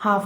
½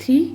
3